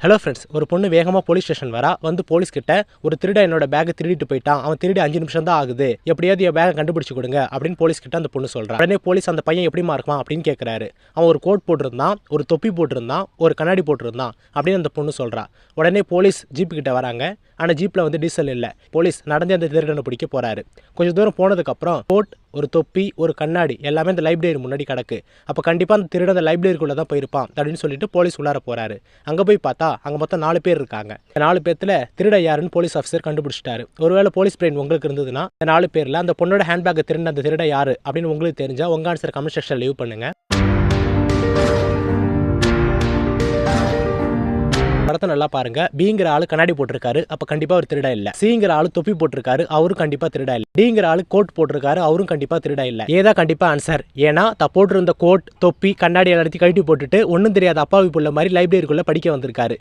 Hello friends, ஒரு பொண்ணு வேகமாக போலீஸ் ஸ்டேஷன் வரா. வந்து போலீஸ் கிட்ட ஒரு திருடன் என்னோட பேக்கை திருடிட்டு போயிட்டான், அவன் திருடி 5 நிமிஷம் தான் ஆகுது, எப்படியாவது என் பேக்கை கண்டுபிடிச்சு கொடுங்க அப்படின்னு போலீஸ் கிட்ட அந்த பொண்ணு சொல்றான். உடனே போலீஸ் அந்த பையன் எப்படிமா இருக்கான் அப்படின்னு கேட்குறாரு. அவன் ஒரு கோட் போட்டிருந்தான், ஒரு தொப்பி போட்டிருந்தான், ஒரு கண்ணாடி போட்டிருந்தான் அப்படின்னு அந்த பொண்ணு சொல்றா. உடனே போலீஸ் ஜீப்பு கிட்ட வராங்க. ஆனால் ஜீப்பில் வந்து டீசல் இல்லை. போலீஸ் நடந்து அந்த திருடனை பிடிக்க போறாரு. கொஞ்சம் தூரம் போனதுக்கப்புறம் கோட், ஒரு தொப்பி, ஒரு கண்ணாடி எல்லாமே அந்த லைப்ரரி முன்னாடி கிடக்கு. அப்போ கண்டிப்பாக அந்த திருடன் அந்த லைப்ரரிக்குள்ளே தான் போயிருப்பான் அப்படின்னு சொல்லிட்டு போலீஸ் உள்ளார போறாரு. அங்கே போய் பார்த்தா அங்கே மொத்தம் 4 பேர் இருக்காங்க. 4 பேர்த்துல திருட யாருன்னு போலீஸ் ஆஃபீஸர் கண்டுபிடிச்சிட்டாரு. ஒருவேளை போலீஸ் பிரெயின் உங்களுக்கு இருந்ததுன்னா இந்த 4 பேர்ல அந்த பொண்ணோட ஹேண்ட்பேக்கை திருட அந்த திருட யாரு அப்படின்னு உங்களுக்கு தெரிஞ்சா உங்க ஆன்சர் கமெண்ட் செக்ஷன் லீவ் பண்ணுங்க. படத்தை நல்லா பாருங்க. பிங்கிற ஆளு கண்ணாடி போட்டிருக்காரு, அப்ப கண்டிப்பா ஒரு திருடா இல்ல. சிங்கிற ஆளு தொப்பி போட்டிருக்காரு, அவரும் கண்டிப்பா திருடா இல்ல. டிங்கிற ஆளு கோட் போட்டிருக்காரு, அவரும் கண்டிப்பா திருடா இல்ல. ஏதா கண்டிப்பா ஆன்சர். ஏன்னா போட்டிருந்த கோட், தொப்பி, கண்ணாடி எல்லாத்தையும் கழட்டி போட்டுட்டு ஒன்னும் தெரியாத அப்பாவி புள்ள மாதிரி லைப்ரரிக்குள்ள படிக்க வந்திருக்காரு.